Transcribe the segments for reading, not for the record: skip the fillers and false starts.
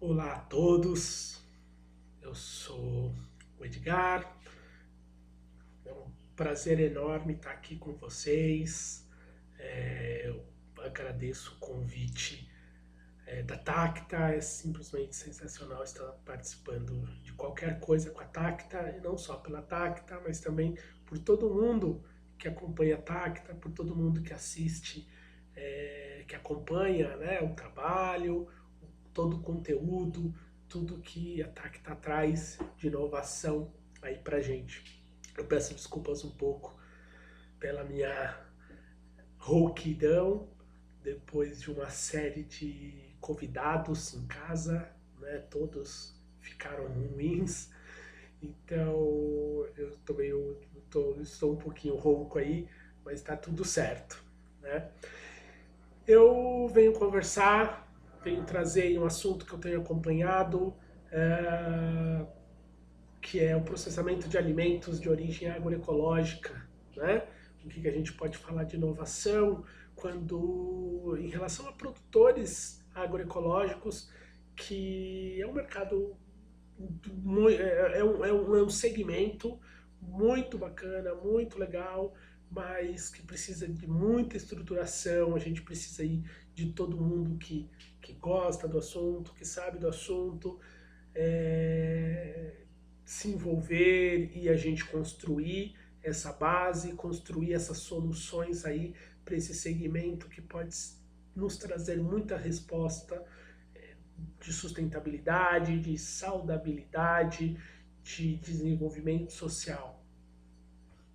Olá a todos, eu sou o Edgar, é um prazer enorme estar aqui com vocês. Eu agradeço o convite da Tacta, é simplesmente sensacional estar participando de qualquer coisa com a Tacta, e não só pela Tacta, mas também por todo mundo que acompanha a Tacta, por todo mundo que assiste, que acompanha, né, o trabalho, todo o conteúdo, tudo que a Tacta traz de inovação aí pra gente. Eu peço desculpas um pouco pela minha rouquidão, depois de uma série de convidados em casa, né? Todos ficaram ruins, então estou um pouquinho rouco aí, mas está tudo certo, né? Eu venho conversar, venho trazer um assunto que eu tenho acompanhado, é, que é o processamento de alimentos de origem agroecológica, né? O que a gente pode falar de inovação quando, em relação a produtores agroecológicos, que é um mercado, é um segmento muito bacana, muito legal, mas que precisa de muita estruturação, a gente precisa aí de todo mundo que gosta do assunto, que sabe do assunto, é, se envolver e a gente construir essa base, construir essas soluções aí para esse segmento que pode nos trazer muita resposta de sustentabilidade, de saudabilidade, de desenvolvimento social,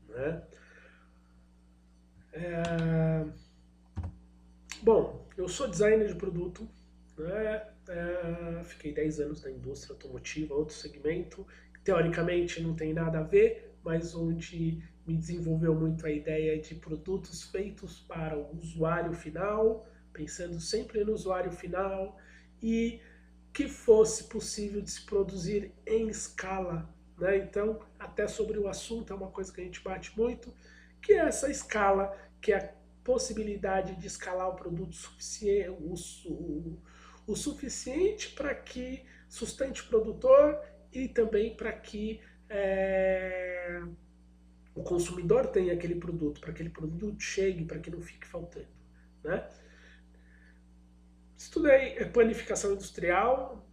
né? Bom, eu sou designer de produto, né? Fiquei 10 anos na indústria automotiva, outro segmento, teoricamente não tem nada a ver, mas onde me desenvolveu muito a ideia de produtos feitos para o usuário final, pensando sempre no usuário final e que fosse possível de se produzir em escala, né? Então, até sobre o assunto é uma coisa que a gente bate muito, que é essa escala, que é a possibilidade de escalar o produto suficiente, o suficiente para que sustente o produtor e também para que o consumidor tenha aquele produto, para que aquele produto chegue, para que não fique faltando, né? Estudei planificação industrial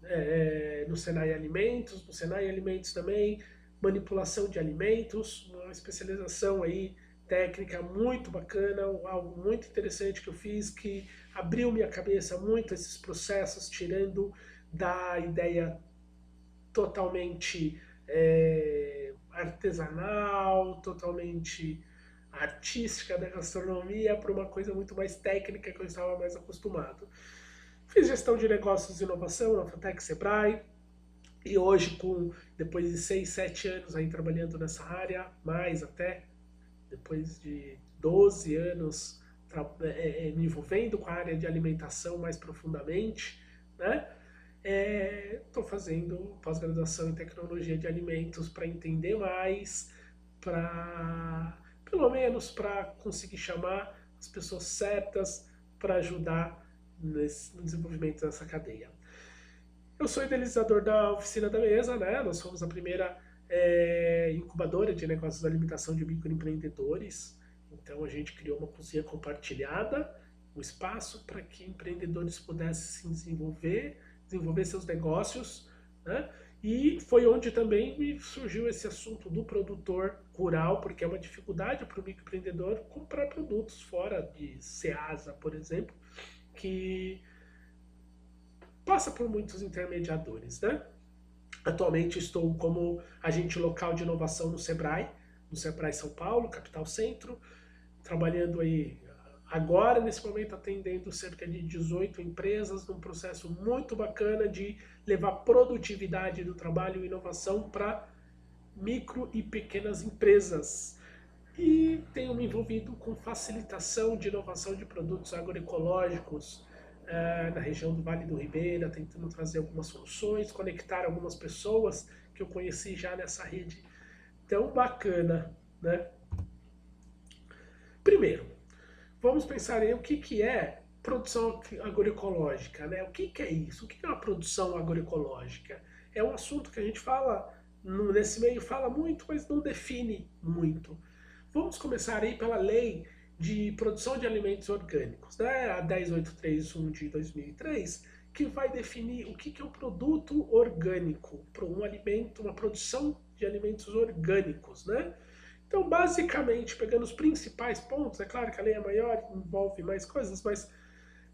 no Senai Alimentos, no Senai Alimentos também, manipulação de alimentos, uma especialização aí técnica muito bacana, algo muito interessante que eu fiz, que abriu minha cabeça muito esses processos, tirando da ideia totalmente artesanal, totalmente artística da gastronomia para uma coisa muito mais técnica que eu estava mais acostumado. Fiz gestão de negócios e inovação na Fatec Sebrae, e hoje, depois de 6, 7 anos aí trabalhando nessa área, mais até, depois de 12 anos me envolvendo com a área de alimentação mais profundamente, né? Estou fazendo pós-graduação em tecnologia de alimentos para entender mais, para pelo menos para conseguir chamar as pessoas certas para ajudar no desenvolvimento dessa cadeia. Eu sou idealizador da Oficina da Mesa, né? Nós somos a primeira incubadora de negócios da alimentação de microempreendedores. Então a gente criou uma cozinha compartilhada, um espaço para que empreendedores pudessem se desenvolver seus negócios, né? E foi onde também me surgiu esse assunto do produtor rural, porque é uma dificuldade para o microempreendedor comprar produtos fora de Ceasa, por exemplo, que passa por muitos intermediadores, né? Atualmente estou como agente local de inovação no Sebrae São Paulo, capital centro, trabalhando aí agora, nesse momento, atendendo cerca de 18 empresas, num processo muito bacana de levar produtividade do trabalho e inovação para micro e pequenas empresas. E tenho me envolvido com facilitação de inovação de produtos agroecológicos na região do Vale do Ribeira, tentando trazer algumas soluções, conectar algumas pessoas que eu conheci já nessa rede tão bacana, né? Primeiro, vamos pensar em o que é produção agroecológica, né? O que é isso? O que é uma produção agroecológica? É um assunto que a gente fala, nesse meio fala muito, mas não define muito. Vamos começar aí pela lei de produção de alimentos orgânicos, né? A 10831 de 2003, que vai definir o que é um produto orgânico, um alimento, uma produção de alimentos orgânicos, né? Então, basicamente, pegando os principais pontos, é claro que a lei é maior, envolve mais coisas, mas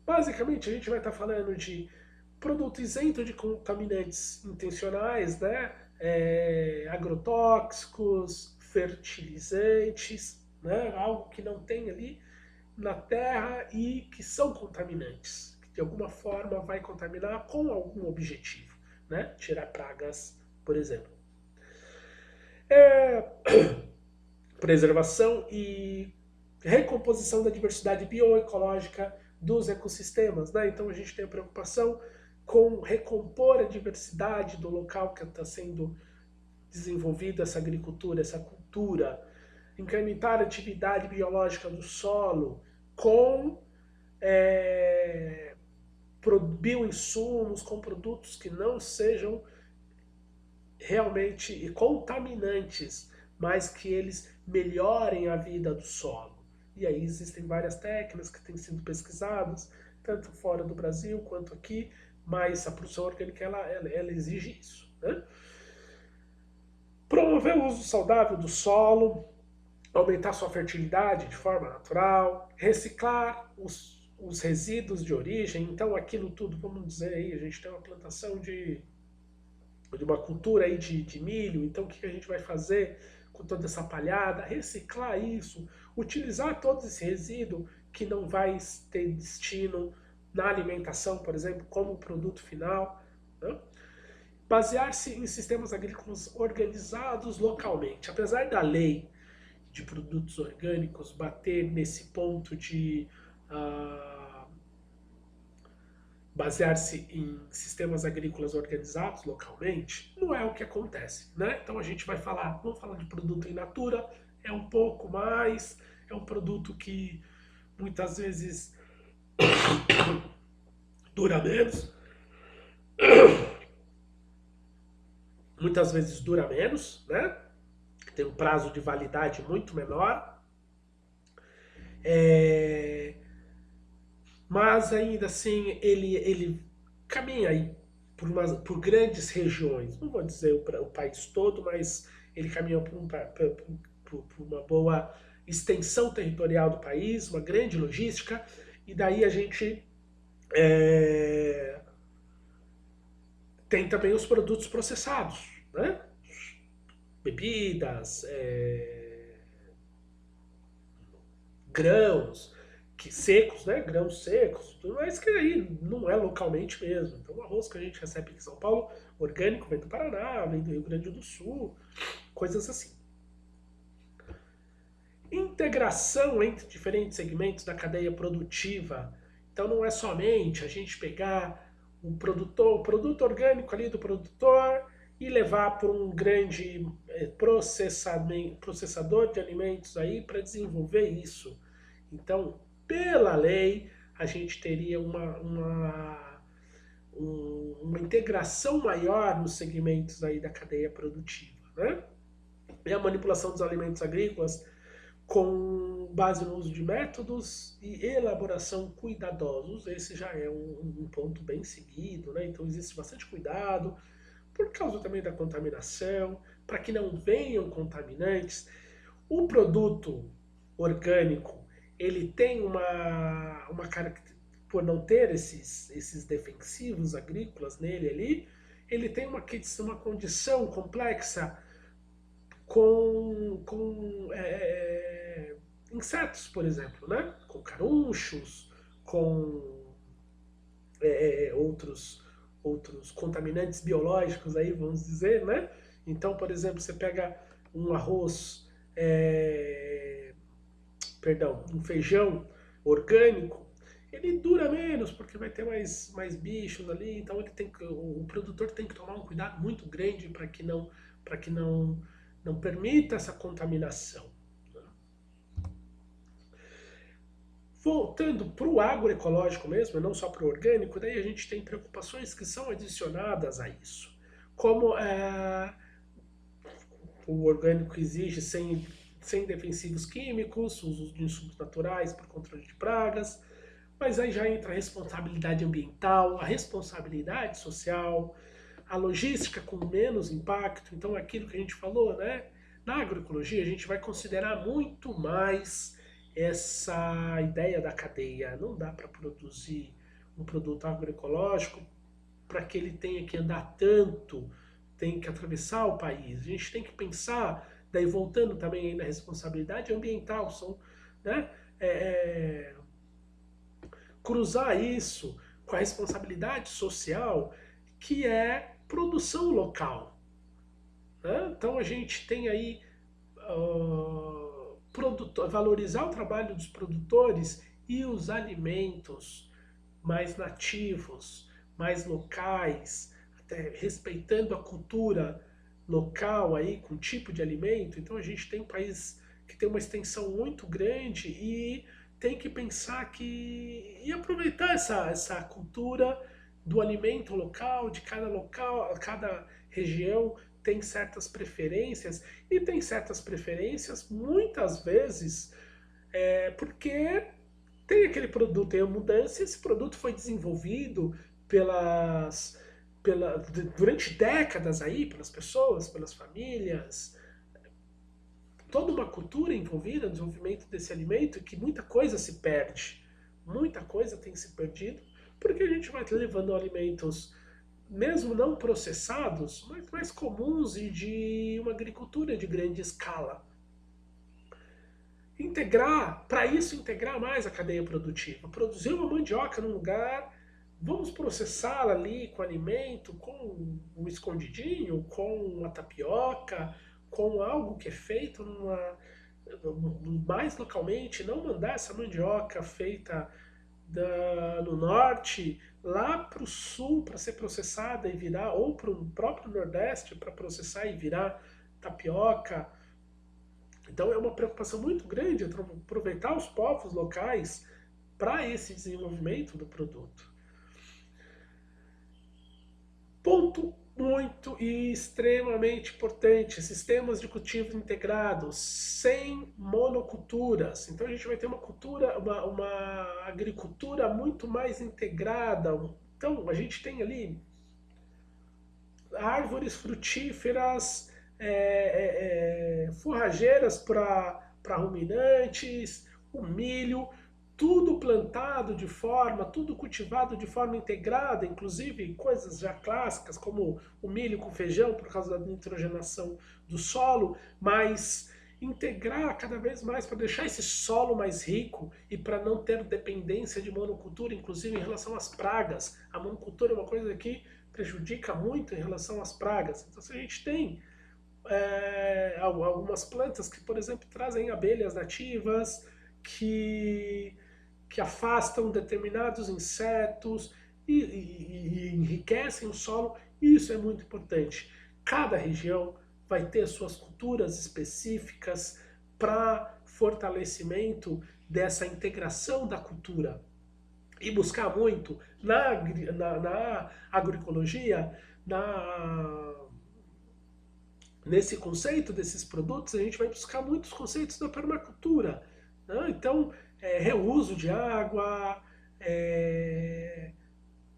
basicamente a gente vai estar falando de produto isento de contaminantes intencionais, né? Agrotóxicos, fertilizantes, né? Algo que não tem ali na terra e que são contaminantes, que de alguma forma vai contaminar com algum objetivo, né? Tirar pragas, por exemplo. Preservação e recomposição da diversidade bioecológica dos ecossistemas, né? Então a gente tem a preocupação com recompor a diversidade do local que está sendo desenvolvida essa agricultura, essa cultura, incrementar a atividade biológica do solo com bioinsumos, com produtos que não sejam realmente contaminantes, mas que eles melhorem a vida do solo. E aí existem várias técnicas que têm sido pesquisadas, tanto fora do Brasil quanto aqui, mas a produção orgânica ela exige isso, né? Promover o uso saudável do solo, aumentar sua fertilidade de forma natural, reciclar os resíduos de origem. Então aquilo tudo, vamos dizer aí, a gente tem uma plantação de uma cultura aí de milho, então o que a gente vai fazer com toda essa palhada? Reciclar isso, utilizar todo esse resíduo que não vai ter destino na alimentação, por exemplo, como produto final, né? Basear-se em sistemas agrícolas organizados localmente. Apesar da lei de produtos orgânicos bater nesse ponto de basear-se em sistemas agrícolas organizados localmente, não é o que acontece, né? Então a gente vai falar, vamos falar de produto in natura, é um pouco mais, é um produto que muitas vezes dura menos, né? Tem um prazo de validade muito menor, mas ainda assim ele caminha aí por grandes regiões, não vou dizer o país todo, mas ele caminha por uma boa extensão territorial do país, uma grande logística, e daí a gente tem também os produtos processados, né? Bebidas, grãos, secos, né? Grãos secos, tudo mais que aí não é localmente mesmo. Então o arroz que a gente recebe aqui em São Paulo, orgânico, vem do Paraná, vem do Rio Grande do Sul, coisas assim. Integração entre diferentes segmentos da cadeia produtiva. Então não é somente a gente pegar o produto orgânico ali do produtor e levar para um grande processador de alimentos aí para desenvolver isso. Então, pela lei, a gente teria uma integração maior nos segmentos aí da cadeia produtiva, né? E a manipulação dos alimentos agrícolas com base no uso de métodos e elaboração cuidadosos. Esse já é um ponto bem seguido, né? Então existe bastante cuidado, por causa também da contaminação, para que não venham contaminantes. O produto orgânico, ele tem uma característica, por não ter esses defensivos agrícolas nele ali, ele tem uma condição complexa com insetos, por exemplo, né? Com carunchos, com outros contaminantes biológicos aí, vamos dizer, né? Então, por exemplo, você pega um arroz, um feijão orgânico, ele dura menos porque vai ter mais bichos ali, então o produtor tem que tomar um cuidado muito grande para que não permita essa contaminação. Voltando para o agroecológico mesmo, não só para o orgânico, daí a gente tem preocupações que são adicionadas a isso. Como o orgânico exige sem defensivos químicos, uso de insumos naturais para controle de pragas, mas aí já entra a responsabilidade ambiental, a responsabilidade social, a logística com menos impacto. Então, aquilo que a gente falou, né? Na agroecologia, a gente vai considerar muito mais essa ideia da cadeia. Não dá para produzir um produto agroecológico para que ele tenha que andar tanto, tem que atravessar o país. A gente tem que pensar, daí voltando também aí na responsabilidade ambiental, são, né, cruzar isso com a responsabilidade social, que é produção local. Né? Então a gente tem aí valorizar o trabalho dos produtores e os alimentos mais nativos, mais locais, até respeitando a cultura local aí com tipo de alimento. Então a gente tem um país que tem uma extensão muito grande e tem que pensar que e aproveitar essa cultura do alimento local, cada região tem certas preferências e tem certas preferências muitas vezes porque tem aquele produto em mudança, esse produto foi desenvolvido pelas, durante décadas aí, pelas pessoas, pelas famílias, toda uma cultura envolvida no desenvolvimento desse alimento que muita coisa se perde, muita coisa tem se perdido, porque a gente vai levando alimentos, mesmo não processados, mas mais comuns e de uma agricultura de grande escala. Para isso integrar mais a cadeia produtiva. Produzir uma mandioca num lugar, vamos processá-la ali com alimento, com um escondidinho, com a tapioca, com algo que é feito mais localmente, não mandar essa mandioca feita no norte lá para o sul para ser processada e virar, ou para o próprio nordeste para processar e virar tapioca. Então é uma preocupação muito grande aproveitar os povos locais para esse desenvolvimento do produto. Ponto muito e extremamente importante, sistemas de cultivo integrados, sem monoculturas. Então a gente vai ter uma agricultura muito mais integrada. Então a gente tem ali árvores frutíferas, forrageiras para ruminantes, o milho, tudo plantado tudo cultivado de forma integrada, inclusive coisas já clássicas como o milho com feijão por causa da nitrogenação do solo, mas integrar cada vez mais para deixar esse solo mais rico e para não ter dependência de monocultura, inclusive em relação às pragas. A monocultura é uma coisa que prejudica muito em relação às pragas. Então, se a gente tem algumas plantas que, por exemplo, trazem abelhas nativas, que afastam determinados insetos e enriquecem o solo, isso é muito importante. Cada região vai ter suas culturas específicas para fortalecimento dessa integração da cultura. E buscar muito na agroecologia, nesse conceito desses produtos, a gente vai buscar muitos conceitos da permacultura. Né? Então, reuso de água,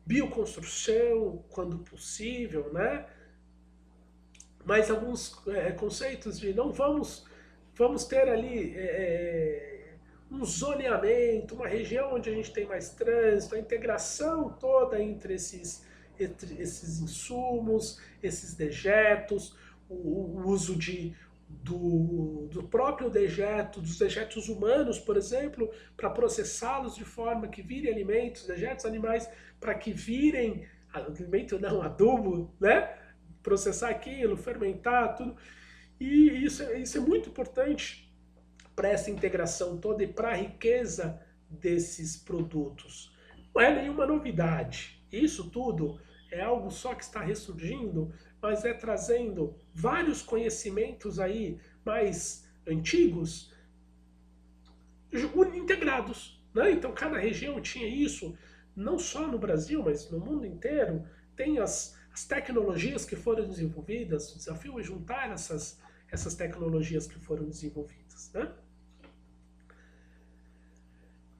bioconstrução, quando possível, né? Mas alguns conceitos de não vamos ter ali um zoneamento, uma região onde a gente tem mais trânsito, a integração toda entre esses insumos, esses dejetos, o uso do próprio dejeto, dos dejetos humanos, por exemplo, para processá-los de forma que virem alimentos, dejetos animais, para que virem alimento não, adubo, né? Processar aquilo, fermentar, tudo. E isso é muito importante para essa integração toda e para a riqueza desses produtos. Não é nenhuma novidade. Isso tudo é algo só que está ressurgindo, mas é trazendo vários conhecimentos aí mais antigos integrados. né? Então cada região tinha isso, não só no Brasil, mas no mundo inteiro. Tem as tecnologias que foram desenvolvidas, o desafio é juntar essas tecnologias que foram desenvolvidas, né?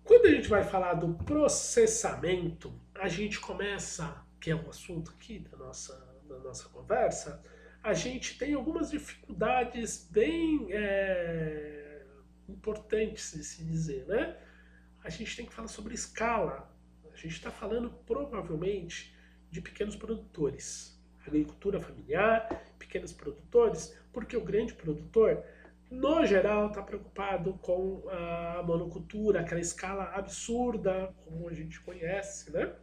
Quando a gente vai falar do processamento, a gente começa, que é um assunto aqui da nossa conversa, a gente tem algumas dificuldades bem importantes de se dizer, né? A gente tem que falar sobre escala. A gente está falando provavelmente de pequenos produtores, agricultura familiar, pequenos produtores, porque o grande produtor, no geral, está preocupado com a monocultura, aquela escala absurda, como a gente conhece, né?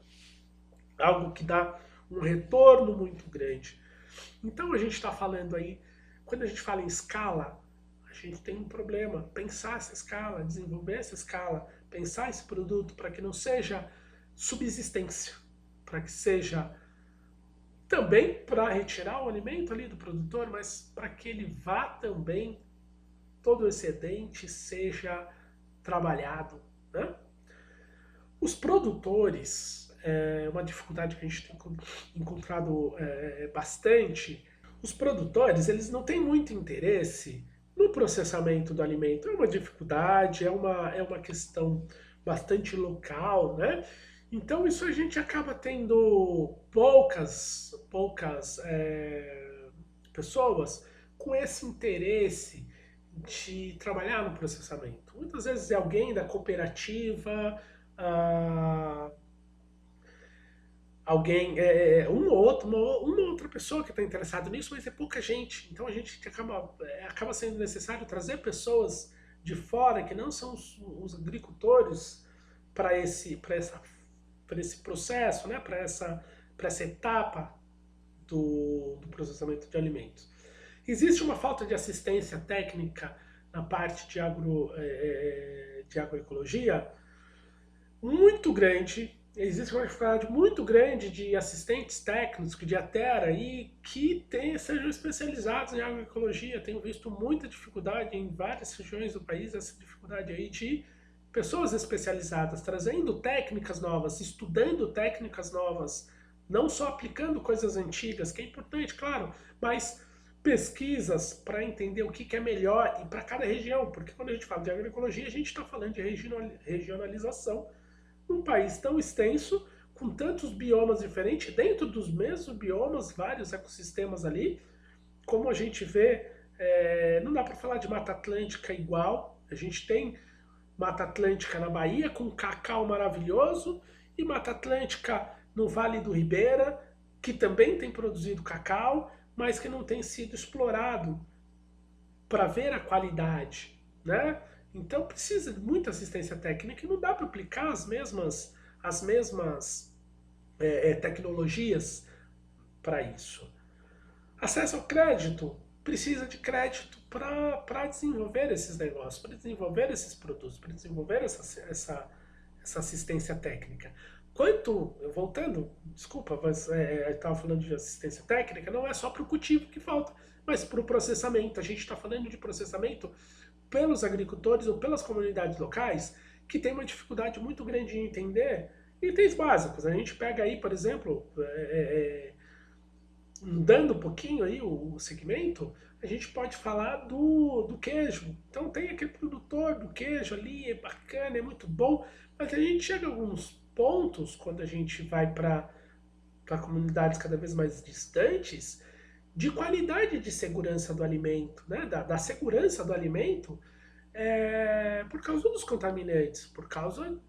Algo que dá um retorno muito grande. Então a gente está falando aí, quando a gente fala em escala, a gente tem um problema. Pensar essa escala, desenvolver essa escala, pensar esse produto para que não seja subsistência, para que seja também para retirar o alimento ali do produtor, mas para que ele vá também, todo o excedente seja trabalhado, né? Os produtores, uma dificuldade que a gente tem encontrado bastante, os produtores eles não têm muito interesse no processamento do alimento. É uma dificuldade, é uma questão bastante local, né? Então isso a gente acaba tendo poucas pessoas com esse interesse de trabalhar no processamento. Muitas vezes é alguém da cooperativa, ah, alguém, uma outra pessoa que está interessada nisso, mas é pouca gente. Então a gente acaba sendo necessário trazer pessoas de fora que não são os agricultores para esse processo, né? Para essa etapa do processamento de alimentos. Existe uma falta de assistência técnica na parte de agroecologia muito grande. Existe uma dificuldade muito grande de assistentes técnicos, de ATER aí, que sejam especializados em agroecologia. Tenho visto muita dificuldade em várias regiões do país, essa dificuldade aí de pessoas especializadas, trazendo técnicas novas, estudando técnicas novas, não só aplicando coisas antigas, que é importante, claro, mas pesquisas para entender o que é melhor e para cada região, porque quando a gente fala de agroecologia, a gente está falando de regionalização num país tão extenso, com tantos biomas diferentes, dentro dos mesmos biomas, vários ecossistemas ali, como a gente vê, não dá para falar de Mata Atlântica igual, a gente tem Mata Atlântica na Bahia, com cacau maravilhoso, e Mata Atlântica no Vale do Ribeira, que também tem produzido cacau, mas que não tem sido explorado para ver a qualidade, né? Então precisa de muita assistência técnica e não dá para aplicar as mesmas tecnologias para isso. Acesso ao crédito, precisa de crédito para desenvolver esses negócios, para desenvolver esses produtos, para desenvolver essa assistência técnica. Voltando, desculpa, mas eu estava falando de assistência técnica, não é só para o cultivo que falta, mas para o processamento. A gente está falando de processamento pelos agricultores ou pelas comunidades locais que tem uma dificuldade muito grande de entender itens básicos. A gente pega aí, por exemplo, mudando um pouquinho aí o segmento, a gente pode falar do queijo. Então tem aquele produtor do queijo ali, é bacana, é muito bom, mas a gente chega a alguns pontos, quando a gente vai para comunidades cada vez mais distantes, de qualidade de segurança do alimento, né? da segurança do alimento, por causa dos contaminantes, por causa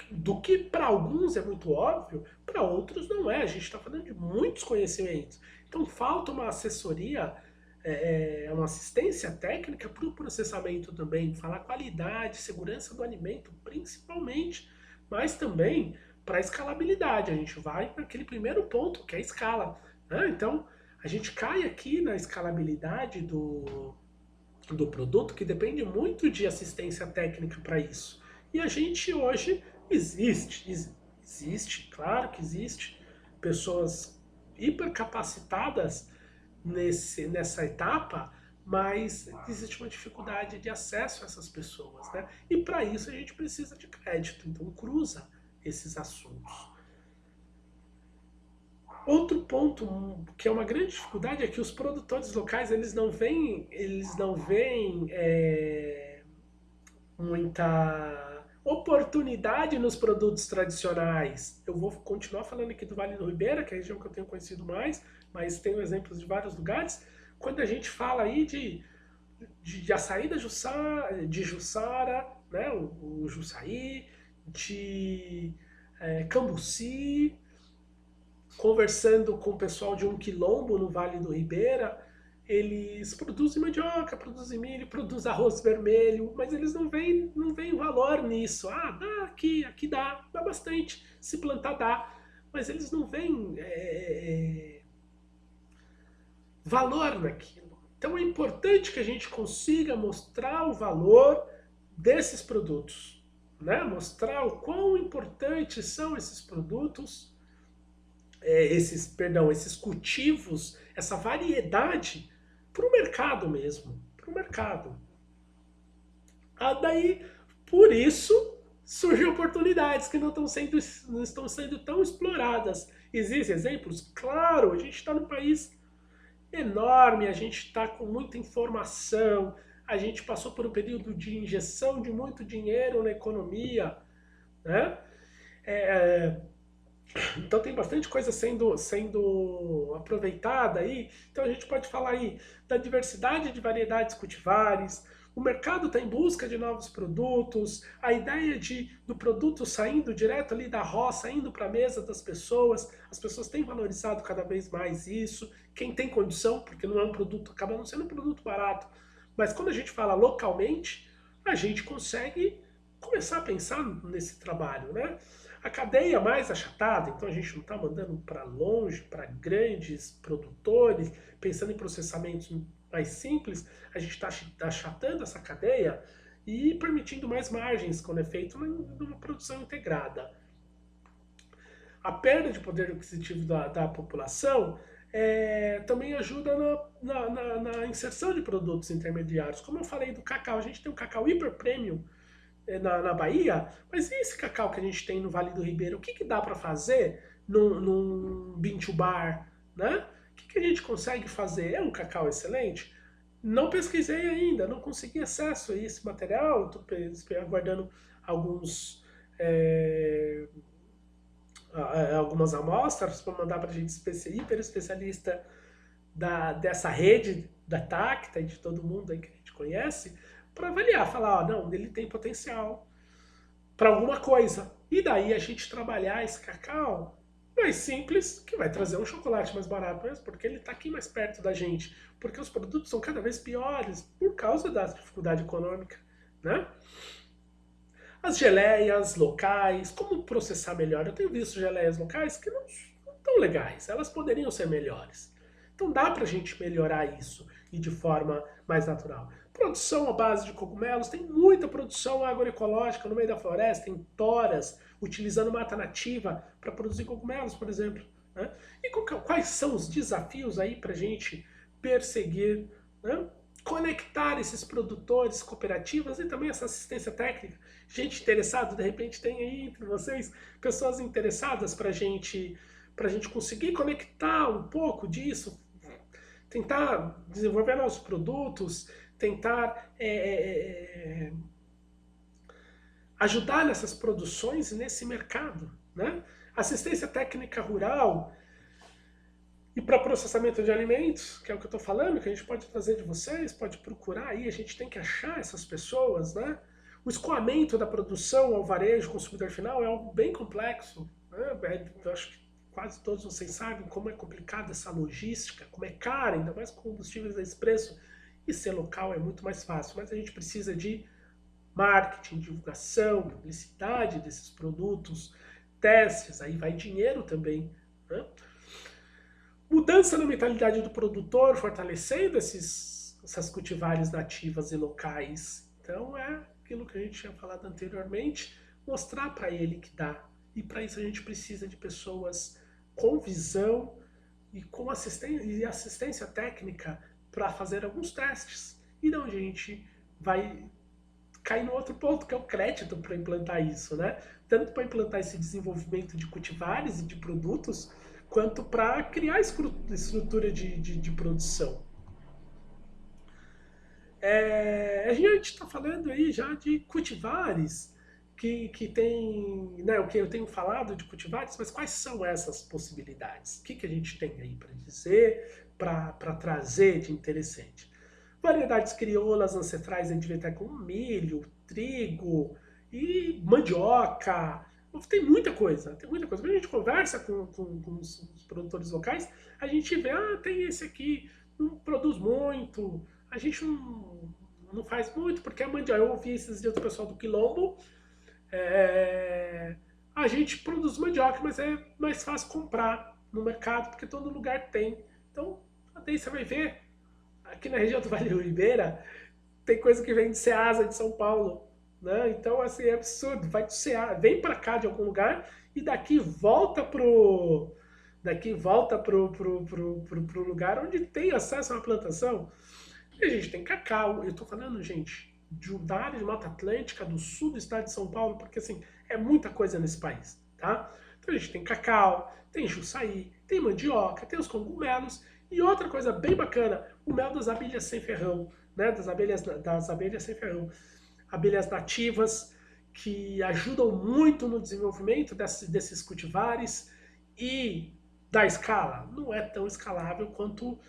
do que para alguns é muito óbvio, para outros não é. A gente está falando de muitos conhecimentos. Então falta uma assessoria, uma assistência técnica para o processamento também, falar qualidade, segurança do alimento, principalmente, mas também para a escalabilidade. A gente vai naquele primeiro ponto, que é a escala, né? Então a gente cai aqui na escalabilidade do produto, que depende muito de assistência técnica para isso. E a gente hoje existe, claro que existe, pessoas hipercapacitadas nessa etapa, mas existe uma dificuldade de acesso a essas pessoas, né? E para isso a gente precisa de crédito, então cruza esses assuntos. Outro ponto que é uma grande dificuldade é que os produtores locais eles não veem muita oportunidade nos produtos tradicionais. Eu vou continuar falando aqui do Vale do Ribeira, que é a região que eu tenho conhecido mais, mas tenho exemplos de vários lugares. Quando a gente fala aí de açaí de Jussara, né, o Jussaí, de Cambuci, conversando com o pessoal de um quilombo no Vale do Ribeira, eles produzem mandioca, produzem milho, produzem arroz vermelho, mas eles não veem valor nisso. Ah, dá aqui dá bastante, se plantar dá, mas eles não veem valor naquilo. Então é importante que a gente consiga mostrar o valor desses produtos, né? Mostrar o quão importantes são esses produtos, esses cultivos, essa variedade para o mercado mesmo, para o mercado. Daí, por isso, surgem oportunidades que não estão sendo tão exploradas. Existem exemplos? Claro, a gente está num país enorme, a gente está com muita informação, a gente passou por um período de injeção de muito dinheiro na economia, né? É, então tem bastante coisa sendo aproveitada aí. Então a gente pode falar aí da diversidade de variedades cultivares. O mercado está em busca de novos produtos, a ideia do produto saindo direto ali da roça, indo para a mesa das pessoas, as pessoas têm valorizado cada vez mais isso. Quem tem condição, porque não é um produto, acaba não sendo um produto barato, mas quando a gente fala localmente, a gente consegue começar a pensar nesse trabalho, né? A cadeia mais achatada, então a gente não está mandando para longe, para grandes produtores, pensando em processamentos mais simples, a gente está achatando essa cadeia e permitindo mais margens quando é feito numa produção integrada. A perda de poder aquisitivo da população também ajuda na inserção de produtos intermediários. Como eu falei do cacau, a gente tem um cacau hiper premium na Bahia, mas e esse cacau que a gente tem no Vale do Ribeira? O que dá para fazer num Bintu Bar? Né? O que a gente consegue fazer? É um cacau excelente? Não pesquisei ainda, não consegui acesso a esse material, estou aguardando alguns, é, algumas amostras para mandar para a gente hiper especialista dessa rede da Tacta e de todo mundo aí que a gente conhece, para avaliar, falar, ó, não, ele tem potencial para alguma coisa. E daí a gente trabalhar esse cacau mais simples, que vai trazer um chocolate mais barato mesmo, porque ele está aqui mais perto da gente. Porque os produtos são cada vez piores por causa da dificuldade econômica, né? As geleias locais, como processar melhor? Eu tenho visto geleias locais que não estão legais, elas poderiam ser melhores. Então dá para a gente melhorar isso e de forma mais natural. Produção à base de cogumelos, tem muita produção agroecológica no meio da floresta, tem toras utilizando mata nativa para produzir cogumelos, por exemplo. Né? E quais são os desafios aí para a gente perseguir, né? Conectar esses produtores, cooperativas e também essa assistência técnica. Gente interessada, de repente tem aí entre vocês pessoas interessadas para a gente conseguir conectar um pouco disso, tentar desenvolver novos produtos, tentar ajudar nessas produções e nesse mercado, né? Assistência técnica rural e para processamento de alimentos, que é o que eu estou falando, que a gente pode trazer de vocês, pode procurar aí, a gente tem que achar essas pessoas, né? O escoamento da produção ao varejo, consumidor final, é algo bem complexo, né? Eu acho que quase todos vocês sabem como é complicada essa logística, como é cara, ainda mais com combustíveis a esse preço. E ser local é muito mais fácil, mas a gente precisa de marketing, divulgação, publicidade desses produtos, testes, aí vai dinheiro também, né? Mudança na mentalidade do produtor, fortalecendo essas cultivares nativas e locais. Então é aquilo que a gente tinha falado anteriormente, mostrar para ele que dá. E para isso a gente precisa de pessoas com visão e com assistência técnica para fazer alguns testes. E não, a gente vai cair no outro ponto, que é o crédito para implantar isso, né? Tanto para implantar esse desenvolvimento de cultivares e de produtos, quanto para criar estrutura de produção. A gente está falando aí já de cultivares, que tem, né, o que eu tenho falado de cultivares, mas quais são essas possibilidades? O que a gente tem aí para dizer, para trazer de interessante? Variedades crioulas ancestrais, a gente vê até com milho, trigo e mandioca. Tem muita coisa, tem muita coisa. Quando a gente conversa com os produtores locais, a gente vê, tem esse aqui, não produz muito, a gente não faz muito, porque a mandioca, eu ouvi esses dias do pessoal do Quilombo, a gente produz mandioca, mas é mais fácil comprar no mercado, porque todo lugar tem. Então, até aí você vai ver, aqui na região do Vale do Ribeira, tem coisa que vem de Ceasa, de São Paulo. Né? Então, assim, é absurdo. Vai de Ceasa, vem para cá de algum lugar e daqui volta pro lugar onde tem acesso a uma plantação. E a gente tem cacau. Eu estou falando, gente, da área de Mata Atlântica, do sul do estado de São Paulo, porque assim, é muita coisa nesse país, tá? Então a gente tem cacau, tem juçaí, tem mandioca, tem os cogumelos e outra coisa bem bacana, o mel das abelhas sem ferrão, né? Das abelhas sem ferrão. Abelhas nativas que ajudam muito no desenvolvimento desses cultivares e da escala. Não é tão escalável quanto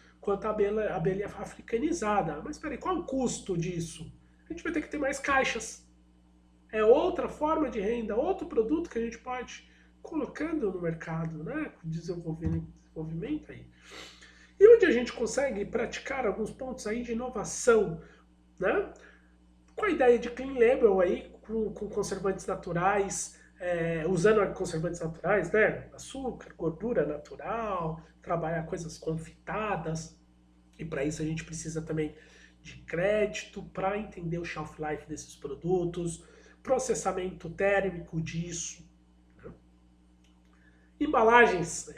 a abelha africanizada. Mas espera aí, qual é o custo disso? A gente vai ter que ter mais caixas. É outra forma de renda, outro produto que a gente pode colocando no mercado, né? Desenvolvimento aí. E onde a gente consegue praticar alguns pontos aí de inovação, né? Com a ideia de clean label aí, com conservantes naturais, usando conservantes naturais, né? Açúcar, gordura natural, trabalhar coisas confitadas. E para isso a gente precisa também de crédito para entender o shelf life desses produtos, processamento térmico disso. Né? Embalagens,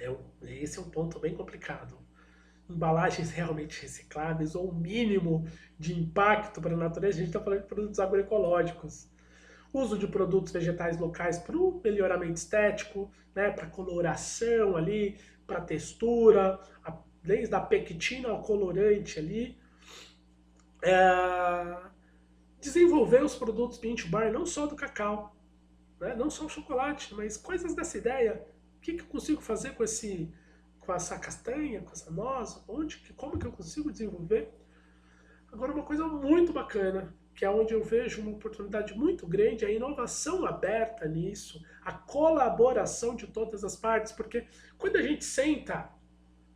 esse é um ponto bem complicado. Embalagens realmente recicláveis ou o mínimo de impacto para a natureza, a gente está falando de produtos agroecológicos. Uso de produtos vegetais locais para o melhoramento estético, né, para coloração ali, para textura, desde a pectina ao colorante ali. Desenvolver os produtos Bean Bar, não só do cacau, né, não só o chocolate, mas coisas dessa ideia. O que eu consigo fazer com essa castanha, com essa noz? Como que eu consigo desenvolver? Agora, uma coisa muito bacana, que é onde eu vejo uma oportunidade muito grande, é a inovação aberta nisso, a colaboração de todas as partes, porque quando a gente senta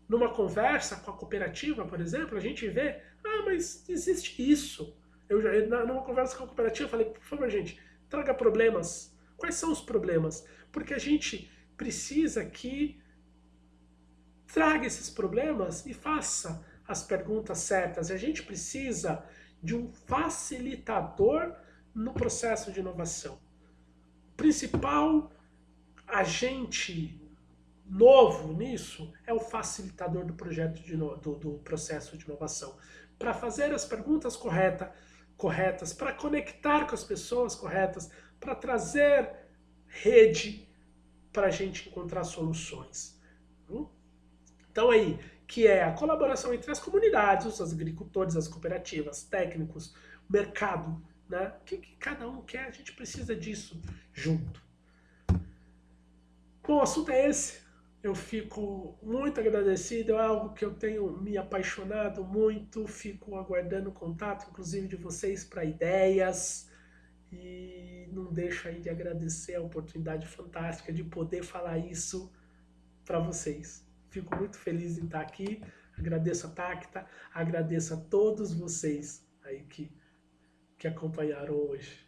numa conversa com a cooperativa, por exemplo, a gente vê, mas existe isso. Numa conversa com a cooperativa, eu falei, por favor, gente, traga problemas. Quais são os problemas? Porque a gente precisa que traga esses problemas e faça as perguntas certas. A gente precisa de um facilitador no processo de inovação. O principal agente novo nisso é o facilitador do projeto do processo de inovação. Para fazer as perguntas corretas, para conectar com as pessoas corretas, para trazer rede para a gente encontrar soluções. Então aí, que é a colaboração entre as comunidades, os agricultores, as cooperativas, técnicos, mercado, né? O que cada um quer, a gente precisa disso junto. Bom, o assunto é esse. Eu fico muito agradecido, é algo que eu tenho me apaixonado muito, fico aguardando contato, inclusive de vocês, para ideias, e não deixo aí de agradecer a oportunidade fantástica de poder falar isso para vocês. Fico muito feliz em estar aqui, agradeço a Tacta, agradeço a todos vocês aí que acompanharam hoje.